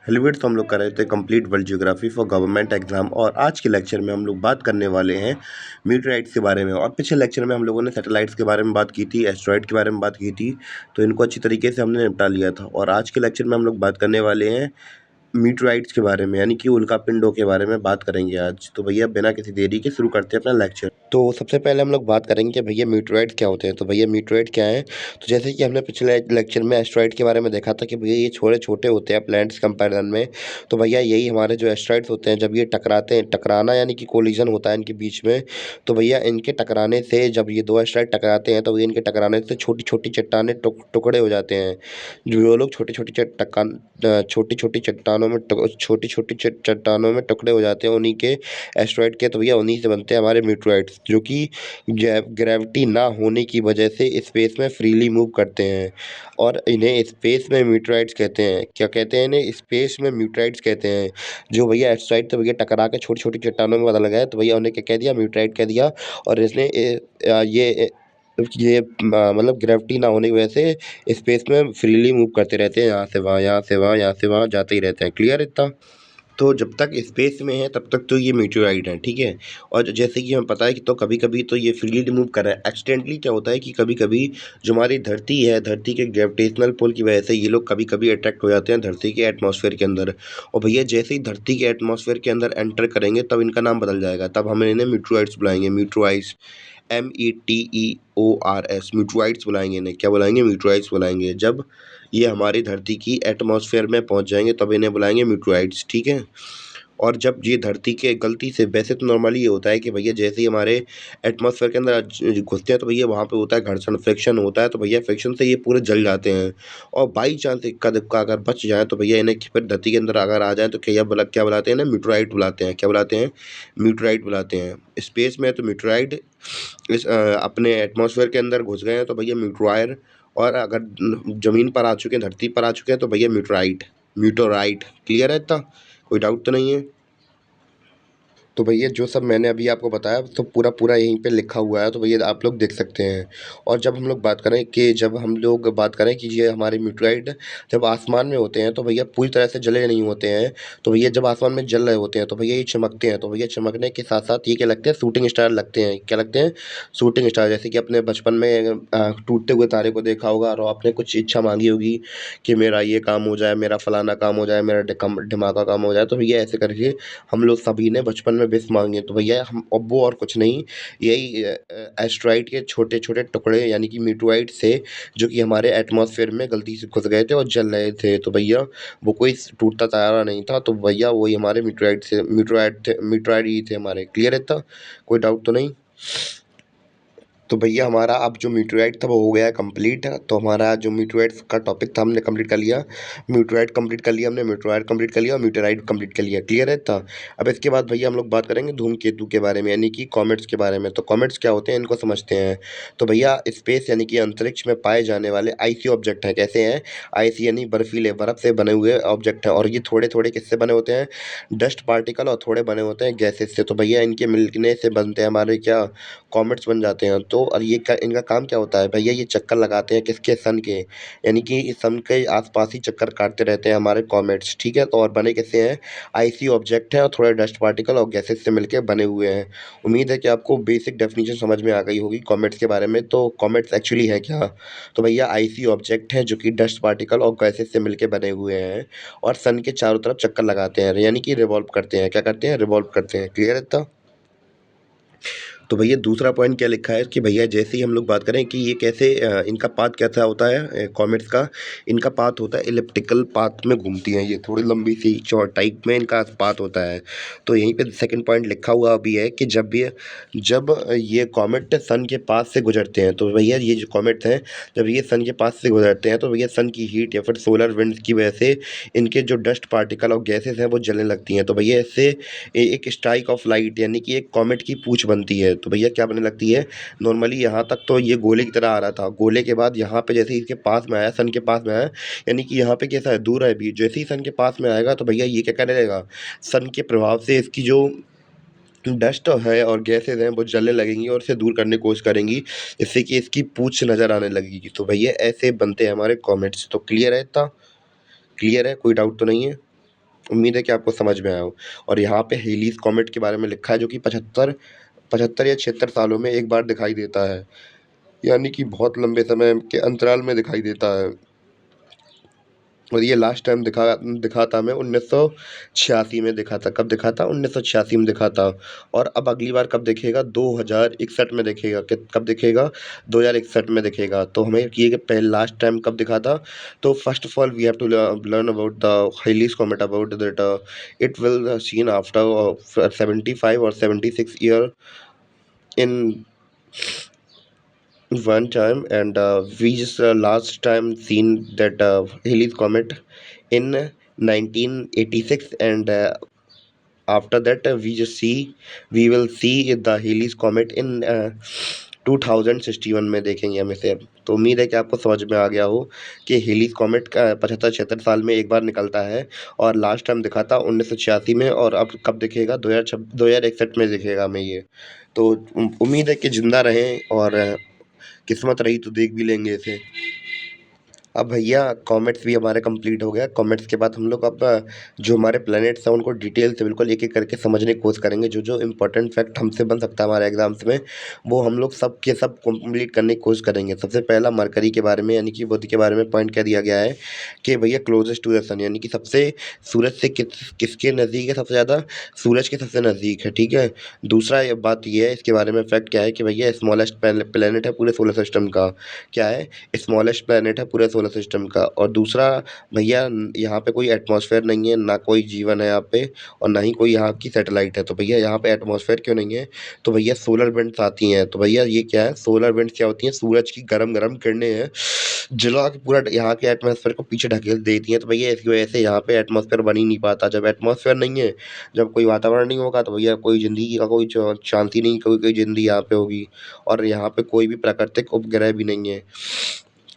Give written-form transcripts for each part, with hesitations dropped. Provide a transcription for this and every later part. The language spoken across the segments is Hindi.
हेलविट तो हम लोग कर रहे थे complete world geography for government exam. और आज के लेक्चर में हम लोग बात करने वाले हैं मीटराइट्स के बारे में। और पिछले लेक्चर में हम लोगों ने सैटेलाइट्स के बारे में बात की थी, एस्ट्रॉइड के बारे में बात की थी, तो इनको अच्छी तरीके से हमने निपटा लिया था। और आज के लेक्चर में हम लोग बात करने वाले हैं मीटराइट्स के बारे में, यानी कि उल्कापिंडों के बारे में बात करेंगे आज। तो भैया बिना किसी देरी के शुरू करते हैं अपना लेक्चर। तो सबसे पहले हम लोग बात करेंगे कि भैया मीटराइट्स क्या होते हैं। तो भैया मीटराइट क्या है? तो जैसे कि हमने पिछले लेक्चर में एस्ट्रॉइड के बारे में देखा था कि भैया ये छोटे छोटे होते हैं प्लैनेट्स कंपैरिजन में। तो भैया यही हमारे जो एस्ट्रॉइड्स होते हैं, जब ये टकराते हैं, टकराना यानी कि कोलिजन होता है इनके बीच में, तो भैया इनके टकराने से, जब ये दो एस्ट्रॉइड टकराते हैं तो भैया इनके टकराने से छोटी छोटी चट्टानें टुकड़े हो जाते हैं। जो लोग छोटी छोटी चट्टानों में छोटी छोटी चट्टानों में टुकड़े हो जाते हैं उन्हीं के एस्ट्रॉइड के। तो भैया उन्हीं से बनते हैं हमारे मीटराइट्स, जो कि ग्रेविटी ना होने की वजह से स्पेस में फ्रीली मूव करते हैं। और इन्हें स्पेस में मीटराइट्स कहते हैं। क्या कहते हैं इन्हें? स्पेस में मीटराइट्स कहते हैं। जो भैया एस्ट्रॉइड तो भैया टकरा के छोटी छोटी चट्टानों में बदल गए, तो भैया उन्हें क्या कह दिया? मीटराइट कह दिया। और इसने मतलब ग्रेविटी ना होने की वजह से स्पेस में फ्रीली मूव करते रहते हैं, यहाँ से वहाँ, यहाँ से वहाँ, यहाँ से वहाँ जाते ही रहते हैं। क्लियर इतना? तो जब तक स्पेस में है तब तक तो ये मीटोराइट है, ठीक है। और जैसे कि हमें पता है कि तो कभी कभी तो ये फ्रीली रिमूव कर रहा है। एक्सीडेंटली क्या होता है कि कभी कभी जो हमारी धरती है, धरती के ग्रेविटेशनल पुल की वजह से ये लोग कभी कभी अट्रैक्ट हो जाते हैं धरती के एटमॉस्फेयर के अंदर। और भैया जैसे ही धरती के एटमॉस्फेयर के अंदर एंटर करेंगे तब इनका नाम बदल जाएगा, तब हम इन्हें मीटोराइट्स बुलाएंगे। मीटोराइट्स, METEORS, मीटोराइट्स बुलाएंगे इन्हें। क्या बुलाएंगे? मीटोराइट्स बुलाएंगे। जब ये हमारी धरती की एटमॉस्फेयर में पहुंच जाएंगे तब इन्हें बुलाएंगे मीटोराइट्स, ठीक है। और जब ये धरती के गलती से, वैसे तो नॉर्मली ये होता है कि भैया जैसे ही हमारे एटमॉस्फेयर के अंदर घुसते हैं तो भैया वहाँ पे होता है घर्षण, फ्रिक्शन होता है, तो भैया फ्रिक्शन से ये पूरे जल जाते हैं। और बाई चांस इक्का दुक्का अगर बच जाए तो भैया इन्हें फिर धरती के अंदर अगर आ जाए तो क्या बुलाते हैं ना? मीटोराइट बुलाते हैं। क्या बुलाते हैं? मीटोराइट बुलाते हैं। स्पेस में है तो मीटोराइट, अपने एटमॉस्फेयर के अंदर घुस गए हैं तो भैया मीटोराइट। और अगर जमीन पर आ चुके हैं, धरती पर आ चुके हैं तो भैया मीटोराइट। मीटोराइट क्लियर है इतना? कोई डाउट तो नहीं है? तो भैया जो सब मैंने अभी आपको बताया तो पूरा पूरा यहीं पे लिखा हुआ है, तो भैया आप लोग देख सकते हैं। और जब हम लोग बात करें कि जब हम लोग बात करें कि ये हमारे मीटोराइट जब आसमान में होते हैं तो भैया पूरी तरह से जले नहीं होते हैं। तो भैया जब आसमान में जल रहे होते हैं तो भैया ये चमकते हैं। तो भैया चमकने के साथ साथ ये क्या लगते हैं? शूटिंग स्टार लगते हैं। क्या लगते हैं? Shooting star. जैसे कि अपने बचपन में टूटते हुए तारे को देखा होगा और आपने कुछ इच्छा मांगी होगी कि मेरा ये काम हो जाए, मेरा फलाना काम हो जाए, मेरा ढिमाका काम हो जाए। तो भैया ऐसे करके हम लोग सभी ने बचपन में विश मांगे। तो भैया हम अब वो और कुछ नहीं, यही एस्ट्रॉइड के छोटे छोटे टुकड़े यानी कि मीटोराइट से, जो कि हमारे एटमॉस्फेयर में गलती से घुस गए थे और जल रहे थे। तो भैया वो कोई टूटता तारा नहीं था, तो भैया वही हमारे मीटोराइट ही थे हमारे। क्लियर है था? कोई डाउट तो नहीं? तो भैया हमारा अब जो मीटोराइट था वो हो गया कंप्लीट। तो हमारा जो मीटोराइट्स का टॉपिक था हमने कंप्लीट कर लिया। मीटोराइट कंप्लीट कर लिया हमने, मीटोराइट कंप्लीट कर लिया और मीटोराइट कंप्लीट कर लिया। क्लियर है था? अब इसके बाद भैया हम लोग बात करेंगे धूमकेतु के बारे में, यानी कि कॉमेट्स के बारे में। तो कॉमेट्स क्या होते हैं इनको समझते हैं। तो भैया स्पेस यानी कि अंतरिक्ष में पाए जाने वाले आइसी ऑब्जेक्ट हैं। कैसे हैं? आइसी यानी बर्फीले, बर्फ से बने हुए ऑब्जेक्ट हैं। और ये थोड़े थोड़े किससे बने होते हैं? डस्ट पार्टिकल, और थोड़े बने होते हैं गैसेस से। तो भैया इनके मिलने से बनते हैं हमारे क्या? कॉमेट्स बन जाते हैं। तो और ये क्या, इनका काम क्या होता है भैया? ये चक्कर लगाते हैं किसके? सन के। यानी कि इस सन के आसपास ही चक्कर काटते रहते हैं हमारे कॉमेट्स, ठीक है। तो और बने कैसे हैं? आइसी ऑब्जेक्ट हैं और थोड़े डस्ट पार्टिकल और गैसेस से मिलकर बने हुए हैं। उम्मीद है कि आपको बेसिक डेफिनेशन समझ में आ गई होगी कॉमेट्स के बारे में। तो कॉमेट्स एक्चुअली है क्या? तो भैया आइसी ऑब्जेक्ट हैं जो कि डस्ट पार्टिकल और गैसेस से मिलकर बने हुए हैं और सन के चारों तरफ चक्कर लगाते हैं, यानी कि रिवॉल्व करते हैं। क्या करते हैं? रिवॉल्व करते हैं। क्लियर है इतना? तो भैया दूसरा पॉइंट क्या लिखा है कि भैया जैसे ही हम लोग बात करें कि ये कैसे इनका पाथ कैसा होता है कॉमेट्स का। इनका पाथ होता है इलिप्टिकल पाथ में घूमती हैं ये, थोड़ी लंबी सी चौड़ टाइप में इनका पाथ होता है। तो यहीं पे सेकंड पॉइंट लिखा हुआ भी है कि जब ये कॉमेट सन के पास से गुजरते हैं, तो भैया ये जो कॉमेट्स हैं जब ये सन के पास से गुजरते हैं तो भैया सन की हीट या फिर सोलर विंड्स की वजह से इनके जो डस्ट पार्टिकल और गैसेस हैं वो जलने लगती हैं। तो भैया इससे एक स्ट्राइक ऑफ लाइट यानी कि एक कॉमेट की पूंछ बनती है। तो भैया क्या बनने लगती है? नॉर्मली यहाँ तक तो ये गोले की तरह आ रहा था, गोले के बाद यहाँ पे जैसे ही इसके पास में आया, सन के पास में आया, यानी कि यहाँ पे कैसा है? दूर है भी। जैसे ही सन के पास में आएगा तो भैया ये क्या करने लगेगा? सन के प्रभाव से इसकी जो डस्ट है और गैसेज हैं वो जलने लगेंगी और इसे दूर करने की कोशिश करेंगी, जिससे कि इसकी पूंछ नजर आने लगेगी। तो भैया ऐसे बनते हैं हमारे कॉमेट्स। तो क्लियर है इतना? क्लियर है? कोई डाउट तो नहीं है? उम्मीद है कि आपको समझ में आया हो। और यहाँ पे हेलीज़ कॉमेट के बारे में लिखा है, जो कि 75 या 76 सालों में एक बार दिखाई देता है, यानी कि बहुत लंबे समय के अंतराल में दिखाई देता है। और ये लास्ट टाइम दिखा था हमें 1986 में दिखा था। कब दिखा था? 1986 में दिखा था। और अब अगली बार कब दिखेगा? 2061 में दिखेगा। कब दिखेगा? 2061 में दिखेगा। तो हमें ये पहले लास्ट टाइम कब दिखा था? तो first of all we have to learn about the Halley's comet, about that it will seen after 75 और 76 year in one time. And we just last time seen that Halley's comet in 1986. And after that we will see the Halley's comet in 2061 में देखेंगे हम इसे। तो उम्मीद है कि आपको समझ में आ गया हो कि हेलीज कॉमेट का 75-76 साल में एक बार निकलता है, और लास्ट टाइम दिखा था 1986 में, और अब कब दिखेगा? 2061 में दिखेगा हमें ये। तो उम्मीद है कि जिंदा रहें, और किस्मत रही तो देख भी लेंगे इसे। अब भैया कॉमेट्स भी हमारे कंप्लीट हो गया। कॉमेट्स के बाद हम लोग अब जो हमारे प्लैनेट्स हैं उनको डिटेल से बिल्कुल एक-एक करके समझने की कोशिश करेंगे। जो-जो इम्पोर्टेंट फैक्ट हमसे बन सकता है हमारे एग्ज़ाम्स में, वो हम लोग सब के सब कंप्लीट करने की कोशिश करेंगे। सबसे पहला मरकरी के बारे में, यानी कि बुध के बारे में पॉइंट क्या दिया गया है कि भैया क्लोज़ेस्ट टू द सन, यानी कि सबसे सूरज से किसके नज़दीक है सबसे ज़्यादा? सूरज के सबसे नज़दीक है, ठीक है। दूसरा ये बात ये है, इसके बारे में फैक्ट क्या है कि भैया स्मॉलेस्ट प्लैनेट है पूरे सोलर सिस्टम का। क्या है? स्मॉलेस्ट प्लैनेट है पूरे सोलर सिस्टम का। और दूसरा भैया यहाँ पे कोई एटमॉस्फेयर नहीं है, ना कोई जीवन है यहाँ पे, और ना ही कोई यहाँ की सैटेलाइट है। तो भैया यहाँ पे एटमॉस्फेयर क्यों नहीं है? तो भैया सोलर विंड्स आती हैं। तो भैया ये क्या है? सोलर विंड्स क्या होती हैं? सूरज की गरम-गरम किरणें हैं, जला के पूरा यहाँ के एटमॉस्फेयर को पीछे ढकेल देती हैं। तो भैया इसकी वजह से यहाँ पे एटमॉस्फेयर बन ही नहीं पाता। जब एटमॉस्फेयर नहीं है, जब कोई वातावरण नहीं होगा, तो भैया कोई ज़िंदगी का कोई चांस ही नहीं, कोई कोई ज़िंदगी यहाँ पे होगी। और यहाँ पे कोई भी प्राकृतिक उपग्रह भी नहीं है,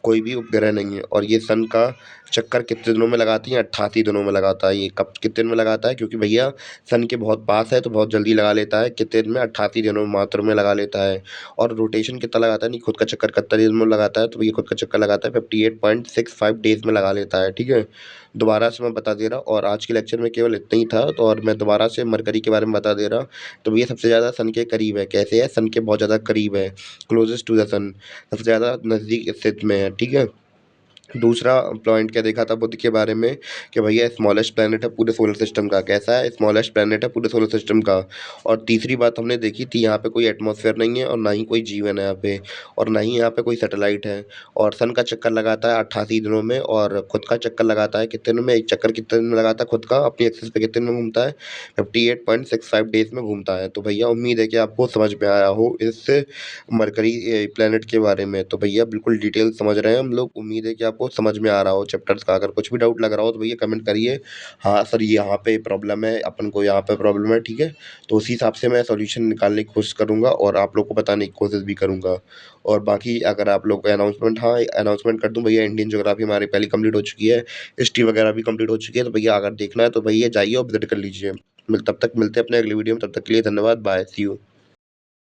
कोई भी उपग्रह नहीं है। और ये सन का चक्कर कितने दिनों में लगाती है? 88 दिनों में लगाता है। ये कब कितने दिन में लगाता है? क्योंकि भैया सन के बहुत पास है, तो बहुत जल्दी लगा लेता है। कितने दिन में? 88 दिनों में मात्र में लगा लेता है। और रोटेशन कितना लगाता है? नहीं, खुद का चक्कर कितना दिन में लगाता है? तो भैया खुद का चक्कर लगाता है 58.65 डेज़ में लगा लेता है, ठीक है। दोबारा से मैं बता दे रहा हूँ, और आज के लेक्चर में केवल इतना ही था। तो और मैं दोबारा से मरकरी के बारे में बता दे रहा। तो भैया सबसे ज़्यादा सन के करीब है। कैसे है? सन के बहुत ज़्यादा करीब है, क्लोज़ेस्ट टू द सन, सबसे ज़्यादा नज़दीक स्थित में है, ठीक है। दूसरा पॉइंट क्या देखा था बुध के बारे में कि भैया स्मॉलेस्ट प्लैनेट है पूरे सोलर सिस्टम का। कैसा है? स्मॉलेस्ट प्लैनेट है पूरे सोलर सिस्टम का। और तीसरी बात हमने देखी थी, यहाँ पे कोई एटमॉस्फेयर नहीं है, और ना ही कोई जीवन है यहाँ पे, और ना ही यहाँ पे कोई सैटेलाइट है। और सन का चक्कर लगाता है 88 दिनों में, और खुद का चक्कर लगाता है कितने दिनों में? एक चक्कर कितने दिन में लगाता है खुद का? अपनी एक्सिस पे कितने दिन में घूमता है? 58.65 डेज़ में घूमता है। तो भैया उम्मीद है कि आपको समझ में आया हो इस मरकरी प्लैनेट के बारे में। तो भैया बिल्कुल डिटेल समझ रहे हैं हम लोग। उम्मीद है कि आपको समझ में आ रहा हो चैप्टर्स का। अगर कुछ भी डाउट लग रहा हो तो भैया कमेंट करिए, हाँ सर ये यहाँ पे प्रॉब्लम है, अपन को यहाँ पे प्रॉब्लम है, ठीक है। तो उसी हिसाब से मैं सॉल्यूशन निकालने की कोशिश करूँगा, और आप लोग को बताने की कोशिश भी करूँगा। और बाकी अगर आप लोग अनाउंसमेंट, हाँ अनाउंसमेंट कर दूँ भैया, इंडियन ज्योग्राफी हमारी पहले कंप्लीट हो चुकी है, हिस्ट्री वगैरह भी कंप्लीट हो चुकी है। तो भैया अगर देखना है तो भैया जाइए और विजिट कर लीजिए। तब तक मिलते हैं अपने अगली वीडियो में। तब तक के लिए धन्यवाद, बाय, सी यू।